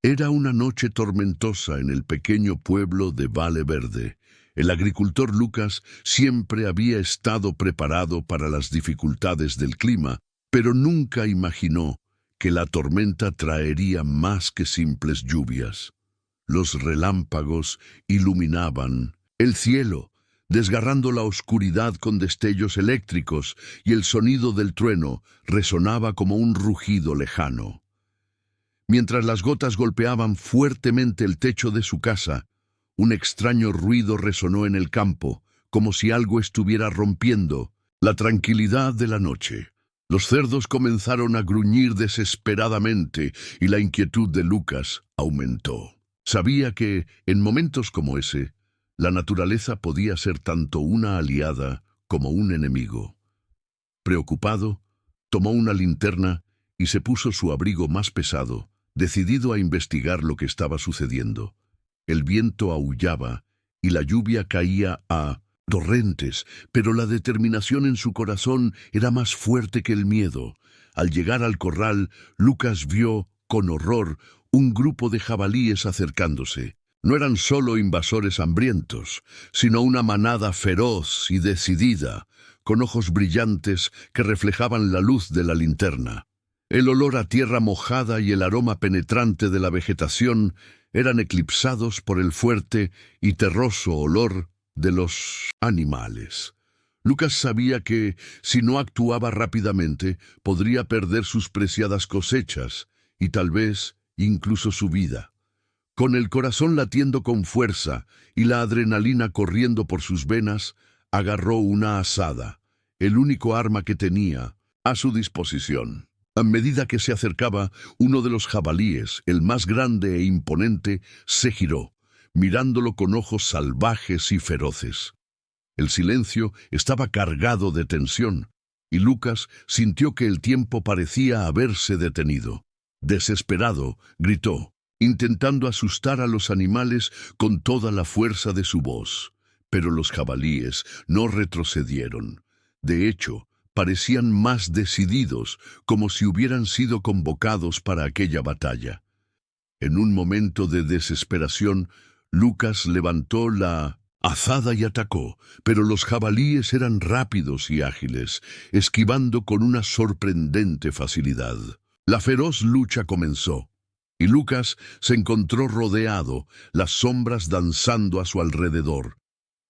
Era una noche tormentosa en el pequeño pueblo de Vale Verde. El agricultor Lucas siempre había estado preparado para las dificultades del clima, pero nunca imaginó que la tormenta traería más que simples lluvias. Los relámpagos iluminaban el cielo, desgarrando la oscuridad con destellos eléctricos, y el sonido del trueno resonaba como un rugido lejano. Mientras las gotas golpeaban fuertemente el techo de su casa, un extraño ruido resonó en el campo, como si algo estuviera rompiendo la tranquilidad de la noche. Los cerdos comenzaron a gruñir desesperadamente y la inquietud de Lucas aumentó. Sabía que, en momentos como ese, la naturaleza podía ser tanto una aliada como un enemigo. Preocupado, tomó una linterna y se puso su abrigo más pesado, decidido a investigar lo que estaba sucediendo. El viento aullaba y la lluvia caía a torrentes, pero la determinación en su corazón era más fuerte que el miedo. Al llegar al corral, Lucas vio, con horror, un grupo de jabalíes acercándose. No eran solo invasores hambrientos, sino una manada feroz y decidida, con ojos brillantes que reflejaban la luz de la linterna. El olor a tierra mojada y el aroma penetrante de la vegetación eran eclipsados por el fuerte y terroso olor de los animales. Lucas sabía que, si no actuaba rápidamente, podría perder sus preciadas cosechas y tal vez incluso su vida. Con el corazón latiendo con fuerza y la adrenalina corriendo por sus venas, agarró una azada, el único arma que tenía a su disposición. A medida que se acercaba, uno de los jabalíes, el más grande e imponente, se giró, mirándolo con ojos salvajes y feroces. El silencio estaba cargado de tensión, y Lucas sintió que el tiempo parecía haberse detenido. Desesperado, gritó, intentando asustar a los animales con toda la fuerza de su voz. Pero los jabalíes no retrocedieron. De hecho, parecían más decididos, como si hubieran sido convocados para aquella batalla. En un momento de desesperación, Lucas levantó la azada y atacó, pero los jabalíes eran rápidos y ágiles, esquivando con una sorprendente facilidad. La feroz lucha comenzó, y Lucas se encontró rodeado, las sombras danzando a su alrededor.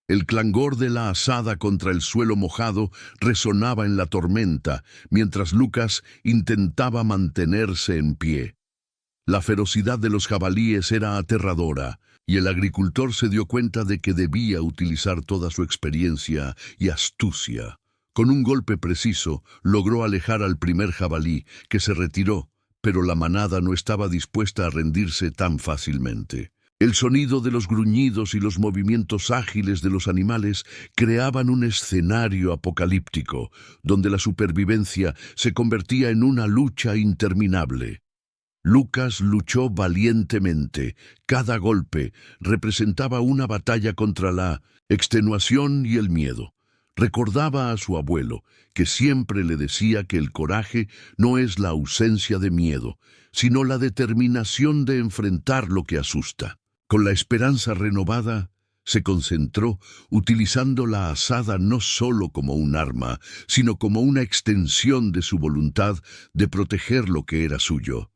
El clangor de la azada contra el suelo mojado resonaba en la tormenta, mientras Lucas intentaba mantenerse en pie. La ferocidad de los jabalíes era aterradora, y el agricultor se dio cuenta de que debía utilizar toda su experiencia y astucia. Con un golpe preciso, logró alejar al primer jabalí, que se retiró, pero la manada no estaba dispuesta a rendirse tan fácilmente. El sonido de los gruñidos y los movimientos ágiles de los animales creaban un escenario apocalíptico, donde la supervivencia se convertía en una lucha interminable. Lucas luchó valientemente. Cada golpe representaba una batalla contra la extenuación y el miedo. Recordaba a su abuelo, que siempre le decía que el coraje no es la ausencia de miedo, sino la determinación de enfrentar lo que asusta. Con la esperanza renovada, se concentró, utilizando la azada no solo como un arma, sino como una extensión de su voluntad de proteger lo que era suyo.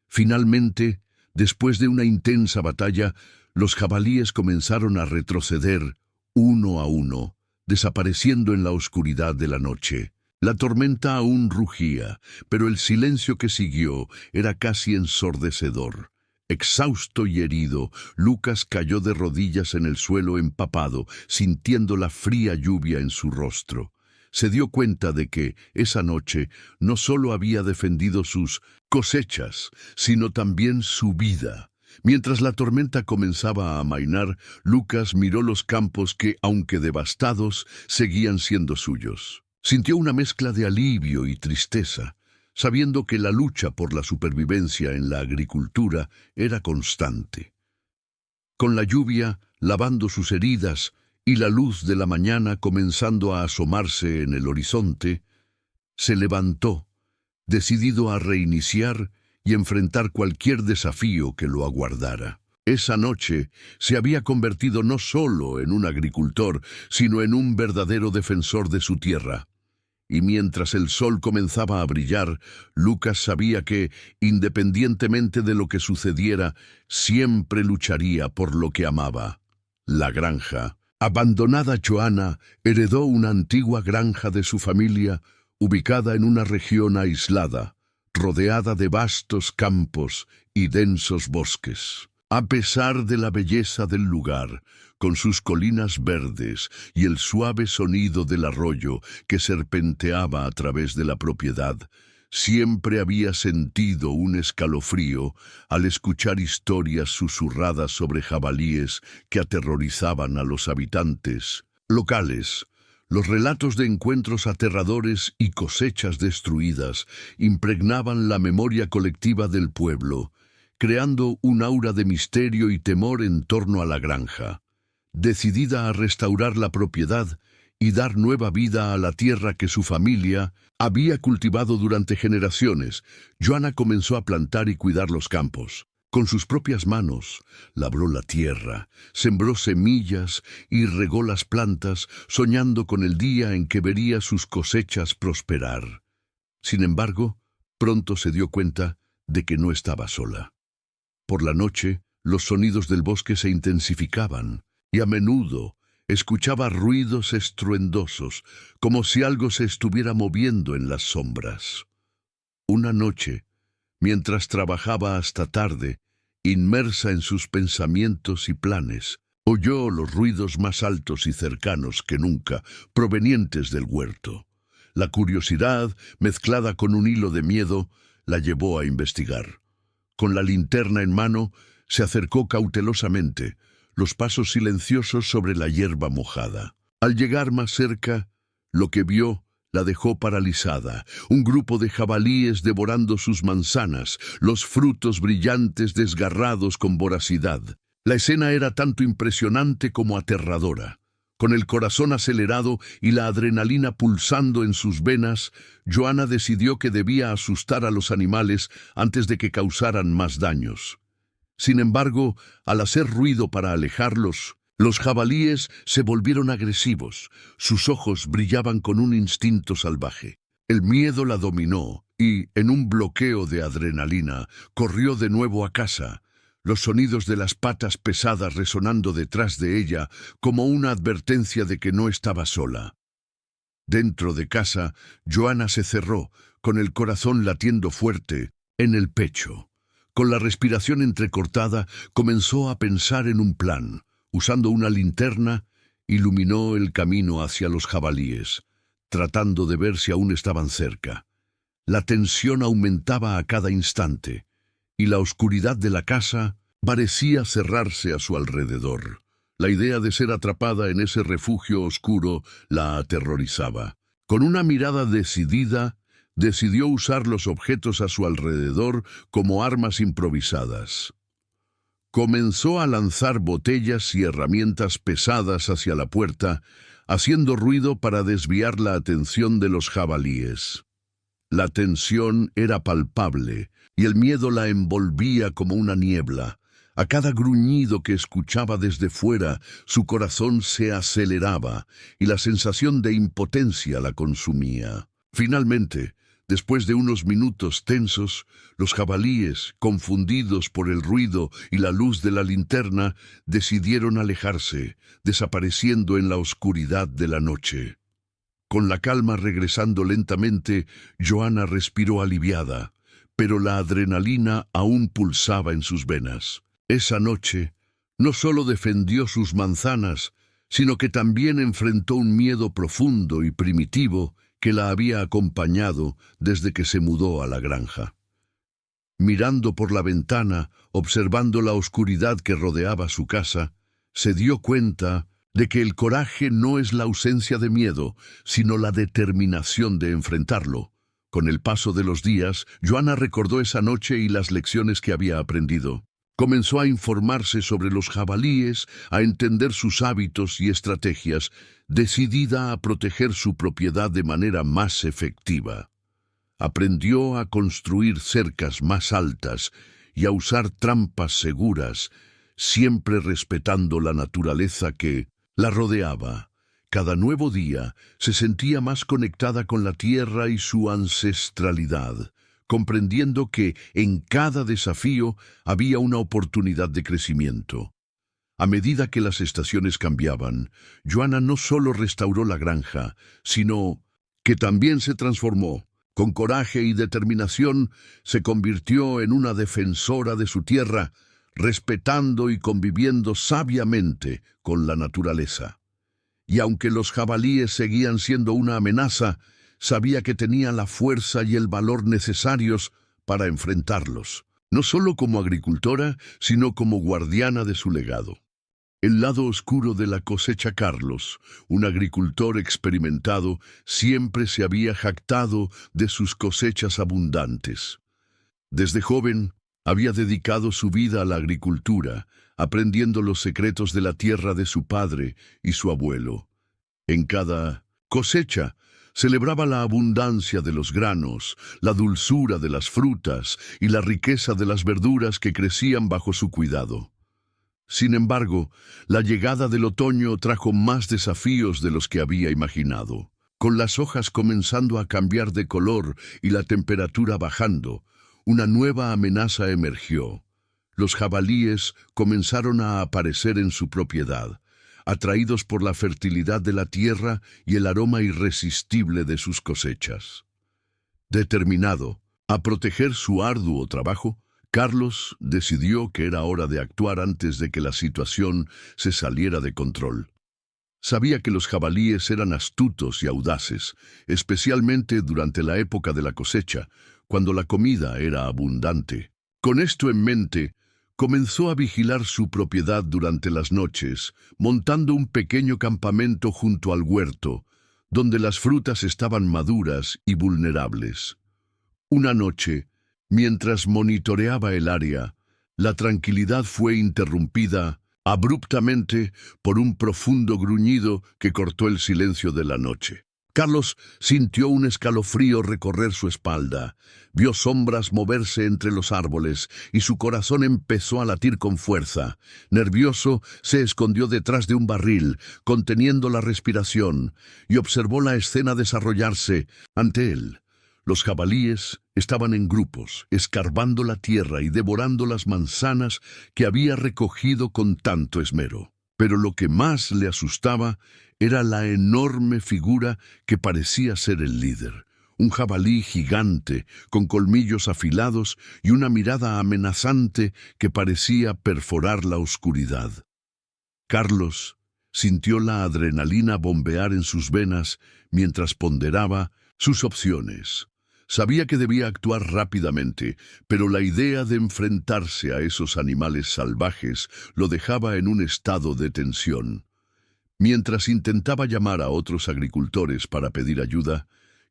Finalmente, después de una intensa batalla, los jabalíes comenzaron a retroceder, uno a uno, desapareciendo en la oscuridad de la noche. La tormenta aún rugía, pero el silencio que siguió era casi ensordecedor. Exhausto y herido, Lucas cayó de rodillas en el suelo empapado, sintiendo la fría lluvia en su rostro. Se dio cuenta de que, esa noche, no solo había defendido sus cosechas, sino también su vida. Mientras la tormenta comenzaba a amainar, Lucas miró los campos que, aunque devastados, seguían siendo suyos. Sintió una mezcla de alivio y tristeza, sabiendo que la lucha por la supervivencia en la agricultura era constante. Con la lluvia lavando sus heridas y la luz de la mañana comenzando a asomarse en el horizonte, se levantó, decidido a reiniciar y enfrentar cualquier desafío que lo aguardara. Esa noche se había convertido no solo en un agricultor, sino en un verdadero defensor de su tierra. Y mientras el sol comenzaba a brillar, Lucas sabía que, independientemente de lo que sucediera, siempre lucharía por lo que amaba: la granja. Abandonada, Joanna heredó una antigua granja de su familia, ubicada en una región aislada, rodeada de vastos campos y densos bosques. A pesar de la belleza del lugar, con sus colinas verdes y el suave sonido del arroyo que serpenteaba a través de la propiedad, siempre había sentido un escalofrío al escuchar historias susurradas sobre jabalíes que aterrorizaban a los habitantes locales. Los relatos de encuentros aterradores y cosechas destruidas impregnaban la memoria colectiva del pueblo, creando un aura de misterio y temor en torno a la granja. Decidida a restaurar la propiedad y dar nueva vida a la tierra que su familia había cultivado durante generaciones, Joanna comenzó a plantar y cuidar los campos. Con sus propias manos, labró la tierra, sembró semillas y regó las plantas, soñando con el día en que vería sus cosechas prosperar. Sin embargo, pronto se dio cuenta de que no estaba sola. Por la noche, los sonidos del bosque se intensificaban, y a menudo escuchaba ruidos estruendosos, como si algo se estuviera moviendo en las sombras. Una noche, mientras trabajaba hasta tarde, inmersa en sus pensamientos y planes, oyó los ruidos más altos y cercanos que nunca, provenientes del huerto. La curiosidad, mezclada con un hilo de miedo, la llevó a investigar. Con la linterna en mano, se acercó cautelosamente, los pasos silenciosos sobre la hierba mojada. Al llegar más cerca, lo que vio la dejó paralizada: un grupo de jabalíes devorando sus manzanas, los frutos brillantes desgarrados con voracidad. La escena era tanto impresionante como aterradora. Con el corazón acelerado y la adrenalina pulsando en sus venas, Joanna decidió que debía asustar a los animales antes de que causaran más daños. Sin embargo, al hacer ruido para alejarlos, los jabalíes se volvieron agresivos. Sus ojos brillaban con un instinto salvaje. El miedo la dominó y, en un bloqueo de adrenalina, corrió de nuevo a casa, los sonidos de las patas pesadas resonando detrás de ella como una advertencia de que no estaba sola. Dentro de casa, Joanna se cerró, con el corazón latiendo fuerte, en el pecho. Con la respiración entrecortada, comenzó a pensar en un plan. Usando una linterna, iluminó el camino hacia los jabalíes, tratando de ver si aún estaban cerca. La tensión aumentaba a cada instante, y la oscuridad de la casa parecía cerrarse a su alrededor. La idea de ser atrapada en ese refugio oscuro la aterrorizaba. Con una mirada decidida, decidió usar los objetos a su alrededor como armas improvisadas. Comenzó a lanzar botellas y herramientas pesadas hacia la puerta, haciendo ruido para desviar la atención de los jabalíes. La tensión era palpable y el miedo la envolvía como una niebla. A cada gruñido que escuchaba desde fuera, su corazón se aceleraba y la sensación de impotencia la consumía. Finalmente, después de unos minutos tensos, los jabalíes, confundidos por el ruido y la luz de la linterna, decidieron alejarse, desapareciendo en la oscuridad de la noche. Con la calma regresando lentamente, Joanna respiró aliviada, pero la adrenalina aún pulsaba en sus venas. Esa noche, no solo defendió sus manzanas, sino que también enfrentó un miedo profundo y primitivo que la había acompañado desde que se mudó a la granja. Mirando por la ventana, observando la oscuridad que rodeaba su casa, se dio cuenta de que el coraje no es la ausencia de miedo, sino la determinación de enfrentarlo. Con el paso de los días, Joanna recordó esa noche y las lecciones que había aprendido. Comenzó a informarse sobre los jabalíes, a entender sus hábitos y estrategias, decidida a proteger su propiedad de manera más efectiva. Aprendió a construir cercas más altas y a usar trampas seguras, siempre respetando la naturaleza que la rodeaba. Cada nuevo día se sentía más conectada con la tierra y su ancestralidad, comprendiendo que en cada desafío había una oportunidad de crecimiento. A medida que las estaciones cambiaban, Joanna no solo restauró la granja, sino que también se transformó. Con coraje y determinación, se convirtió en una defensora de su tierra, respetando y conviviendo sabiamente con la naturaleza. Y aunque los jabalíes seguían siendo una amenaza, sabía que tenía la fuerza y el valor necesarios para enfrentarlos, no solo como agricultora, sino como guardiana de su legado. El lado oscuro de la cosecha. Carlos, un agricultor experimentado, siempre se había jactado de sus cosechas abundantes. Desde joven, había dedicado su vida a la agricultura, aprendiendo los secretos de la tierra de su padre y su abuelo. En cada cosecha, celebraba la abundancia de los granos, la dulzura de las frutas y la riqueza de las verduras que crecían bajo su cuidado. Sin embargo, la llegada del otoño trajo más desafíos de los que había imaginado. Con las hojas comenzando a cambiar de color y la temperatura bajando, una nueva amenaza emergió. Los jabalíes comenzaron a aparecer en su propiedad, atraídos por la fertilidad de la tierra y el aroma irresistible de sus cosechas. Determinado a proteger su arduo trabajo, Carlos decidió que era hora de actuar antes de que la situación se saliera de control. Sabía que los jabalíes eran astutos y audaces, especialmente durante la época de la cosecha, cuando la comida era abundante. Con esto en mente, comenzó a vigilar su propiedad durante las noches, montando un pequeño campamento junto al huerto, donde las frutas estaban maduras y vulnerables. Una noche, mientras monitoreaba el área, la tranquilidad fue interrumpida abruptamente por un profundo gruñido que cortó el silencio de la noche. Carlos sintió un escalofrío recorrer su espalda, vio sombras moverse entre los árboles y su corazón empezó a latir con fuerza. Nervioso, se escondió detrás de un barril, conteniendo la respiración, y observó la escena desarrollarse ante él. Los jabalíes estaban en grupos, escarbando la tierra y devorando las manzanas que había recogido con tanto esmero. Pero lo que más le asustaba era la enorme figura que parecía ser el líder. Un jabalí gigante, con colmillos afilados y una mirada amenazante que parecía perforar la oscuridad. Carlos sintió la adrenalina bombear en sus venas mientras ponderaba sus opciones. Sabía que debía actuar rápidamente, pero la idea de enfrentarse a esos animales salvajes lo dejaba en un estado de tensión. Mientras intentaba llamar a otros agricultores para pedir ayuda,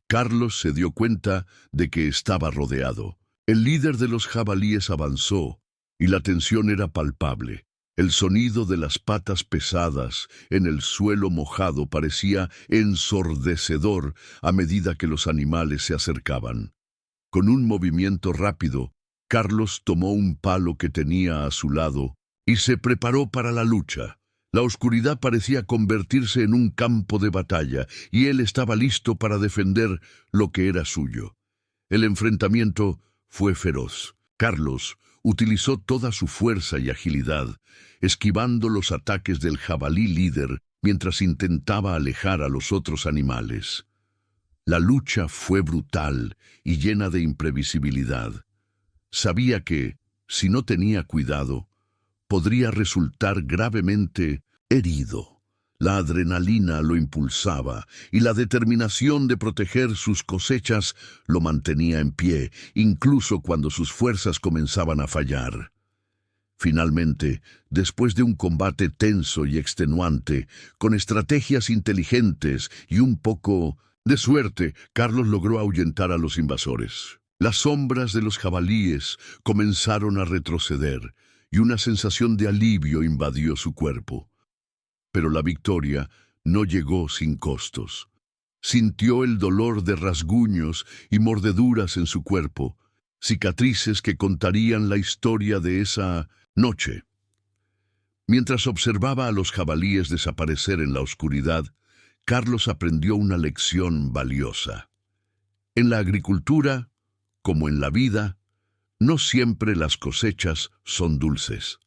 Carlos se dio cuenta de que estaba rodeado. El líder de los jabalíes avanzó, y la tensión era palpable. El sonido de las patas pesadas en el suelo mojado parecía ensordecedor a medida que los animales se acercaban. Con un movimiento rápido, Carlos tomó un palo que tenía a su lado y se preparó para la lucha. La oscuridad parecía convertirse en un campo de batalla y él estaba listo para defender lo que era suyo. El enfrentamiento fue feroz. Carlos utilizó toda su fuerza y agilidad, esquivando los ataques del jabalí líder mientras intentaba alejar a los otros animales. La lucha fue brutal y llena de imprevisibilidad. Sabía que, si no tenía cuidado, podría resultar gravemente herido. La adrenalina lo impulsaba y la determinación de proteger sus cosechas lo mantenía en pie, incluso cuando sus fuerzas comenzaban a fallar. Finalmente, después de un combate tenso y extenuante, con estrategias inteligentes y un poco de suerte, Carlos logró ahuyentar a los invasores. Las sombras de los jabalíes comenzaron a retroceder y una sensación de alivio invadió su cuerpo. Pero la victoria no llegó sin costos. Sintió el dolor de rasguños y mordeduras en su cuerpo, cicatrices que contarían la historia de esa noche. Mientras observaba a los jabalíes desaparecer en la oscuridad, Carlos aprendió una lección valiosa. En la agricultura, como en la vida, no siempre las cosechas son dulces.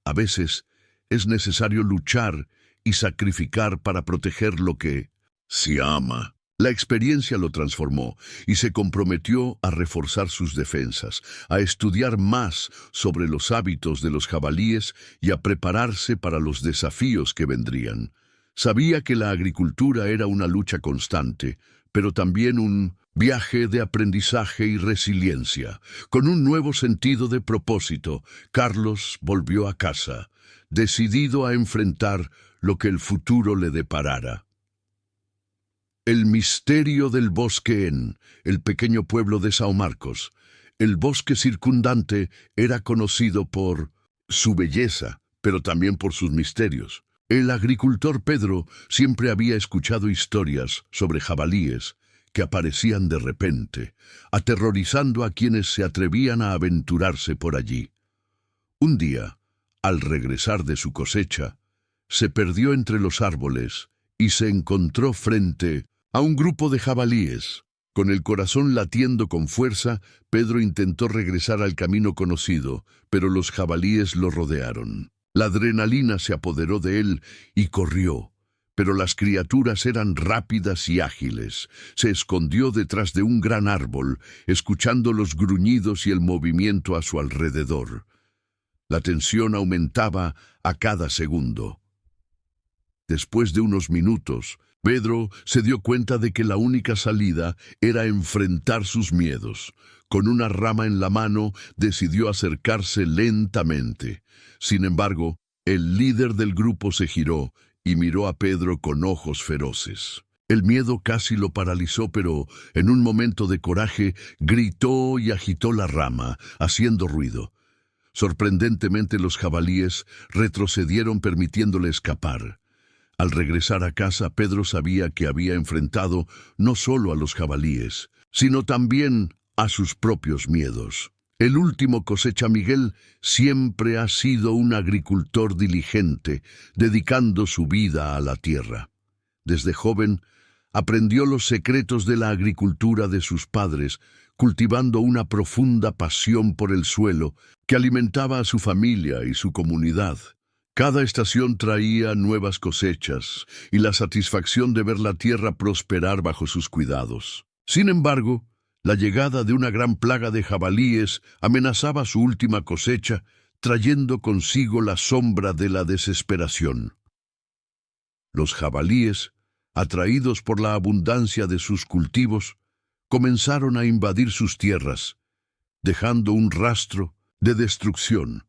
A veces es necesario luchar y sacrificar para proteger lo que se ama. La experiencia lo transformó y se comprometió a reforzar sus defensas, a estudiar más sobre los hábitos de los jabalíes y a prepararse para los desafíos que vendrían. Sabía que la agricultura era una lucha constante, pero también un viaje de aprendizaje y resiliencia. Con un nuevo sentido de propósito, Carlos volvió a casa, decidido a enfrentar lo que el futuro le deparara. El misterio del bosque en el pequeño pueblo de São Marcos. El bosque circundante era conocido por su belleza, pero también por sus misterios. El agricultor Pedro siempre había escuchado historias sobre jabalíes que aparecían de repente, aterrorizando a quienes se atrevían a aventurarse por allí. Un día, al regresar de su cosecha, se perdió entre los árboles y se encontró frente a un grupo de jabalíes. Con el corazón latiendo con fuerza, Pedro intentó regresar al camino conocido, pero los jabalíes lo rodearon. La adrenalina se apoderó de él y corrió, pero las criaturas eran rápidas y ágiles. Se escondió detrás de un gran árbol, escuchando los gruñidos y el movimiento a su alrededor. La tensión aumentaba a cada segundo. Después de unos minutos, Pedro se dio cuenta de que la única salida era enfrentar sus miedos. Con una rama en la mano, decidió acercarse lentamente. Sin embargo, el líder del grupo se giró y miró a Pedro con ojos feroces. El miedo casi lo paralizó, pero en un momento de coraje gritó y agitó la rama, haciendo ruido. Sorprendentemente, los jabalíes retrocedieron permitiéndole escapar. Al regresar a casa, Pedro sabía que había enfrentado no solo a los jabalíes, sino también a sus propios miedos. El último cosecha Miguel siempre ha sido un agricultor diligente, dedicando su vida a la tierra. Desde joven, aprendió los secretos de la agricultura de sus padres, cultivando una profunda pasión por el suelo que alimentaba a su familia y su comunidad. Cada estación traía nuevas cosechas y la satisfacción de ver la tierra prosperar bajo sus cuidados. Sin embargo, la llegada de una gran plaga de jabalíes amenazaba su última cosecha, trayendo consigo la sombra de la desesperación. Los jabalíes, atraídos por la abundancia de sus cultivos, comenzaron a invadir sus tierras, dejando un rastro de destrucción.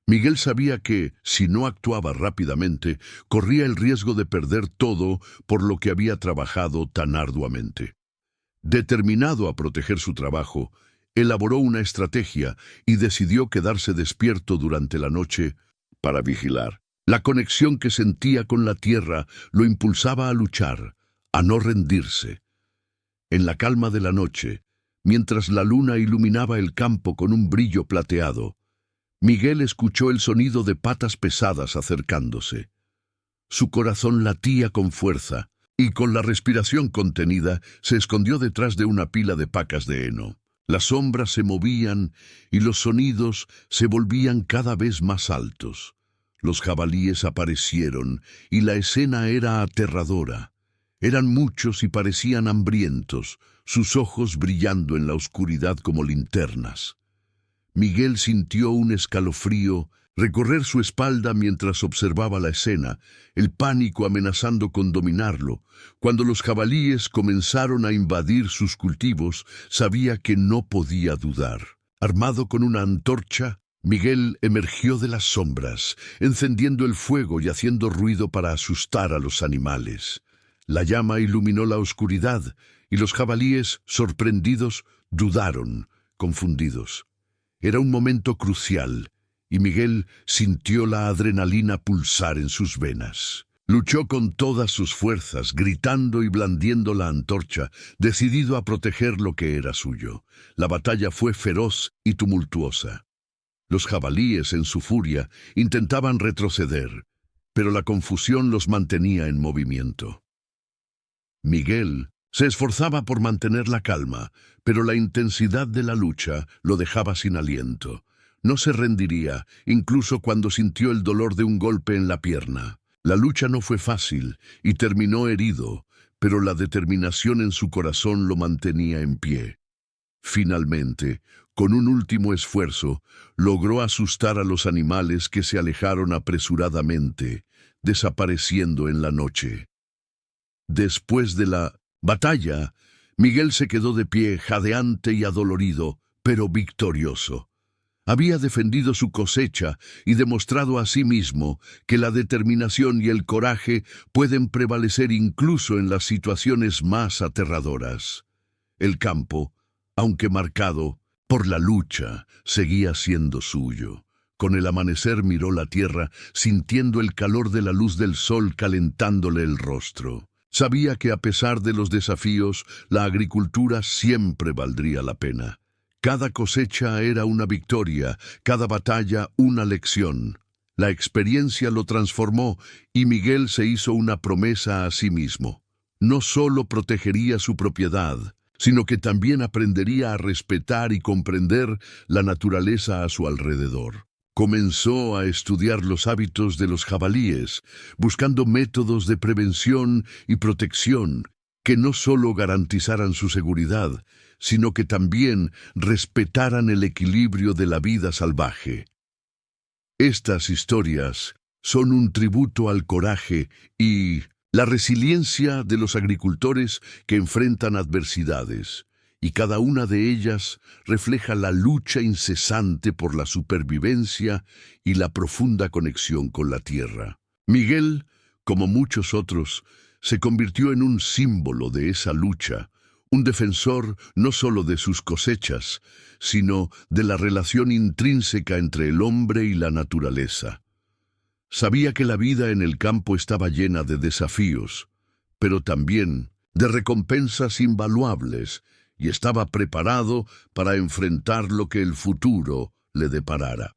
Miguel sabía que, si no actuaba rápidamente, corría el riesgo de perder todo por lo que había trabajado tan arduamente. Determinado a proteger su trabajo, elaboró una estrategia y decidió quedarse despierto durante la noche para vigilar. La conexión que sentía con la tierra lo impulsaba a luchar, a no rendirse. En la calma de la noche, mientras la luna iluminaba el campo con un brillo plateado, Miguel escuchó el sonido de patas pesadas acercándose. Su corazón latía con fuerza, y con la respiración contenida se escondió detrás de una pila de pacas de heno. Las sombras se movían y los sonidos se volvían cada vez más altos. Los jabalíes aparecieron y la escena era aterradora. Eran muchos y parecían hambrientos, sus ojos brillando en la oscuridad como linternas. Miguel sintió un escalofrío recorrer su espalda mientras observaba la escena, el pánico amenazando con dominarlo. Cuando los jabalíes comenzaron a invadir sus cultivos, sabía que no podía dudar. Armado con una antorcha, Miguel emergió de las sombras, encendiendo el fuego y haciendo ruido para asustar a los animales. La llama iluminó la oscuridad, y los jabalíes, sorprendidos, dudaron, confundidos. Era un momento crucial, y Miguel sintió la adrenalina pulsar en sus venas. Luchó con todas sus fuerzas, gritando y blandiendo la antorcha, decidido a proteger lo que era suyo. La batalla fue feroz y tumultuosa. Los jabalíes, en su furia, intentaban retroceder, pero la confusión los mantenía en movimiento. Miguel se esforzaba por mantener la calma, pero la intensidad de la lucha lo dejaba sin aliento. No se rendiría, incluso cuando sintió el dolor de un golpe en la pierna. La lucha no fue fácil y terminó herido, pero la determinación en su corazón lo mantenía en pie. Finalmente, con un último esfuerzo, logró asustar a los animales que se alejaron apresuradamente, desapareciendo en la noche. Después de la batalla, Miguel se quedó de pie, jadeante y adolorido, pero victorioso. Había defendido su cosecha y demostrado a sí mismo que la determinación y el coraje pueden prevalecer incluso en las situaciones más aterradoras. El campo, aunque marcado por la lucha, seguía siendo suyo. Con el amanecer miró la tierra, sintiendo el calor de la luz del sol calentándole el rostro. Sabía que a pesar de los desafíos, la agricultura siempre valdría la pena. Cada cosecha era una victoria, cada batalla una lección. La experiencia lo transformó y Miguel se hizo una promesa a sí mismo. No solo protegería su propiedad, sino que también aprendería a respetar y comprender la naturaleza a su alrededor. Comenzó a estudiar los hábitos de los jabalíes, buscando métodos de prevención y protección que no solo garantizaran su seguridad, sino que también respetaran el equilibrio de la vida salvaje. Estas historias son un tributo al coraje y la resiliencia de los agricultores que enfrentan adversidades, y cada una de ellas refleja la lucha incesante por la supervivencia y la profunda conexión con la tierra. Miguel, como muchos otros, se convirtió en un símbolo de esa lucha, un defensor no solo de sus cosechas, sino de la relación intrínseca entre el hombre y la naturaleza. Sabía que la vida en el campo estaba llena de desafíos, pero también de recompensas invaluables, y estaba preparado para enfrentar lo que el futuro le deparara.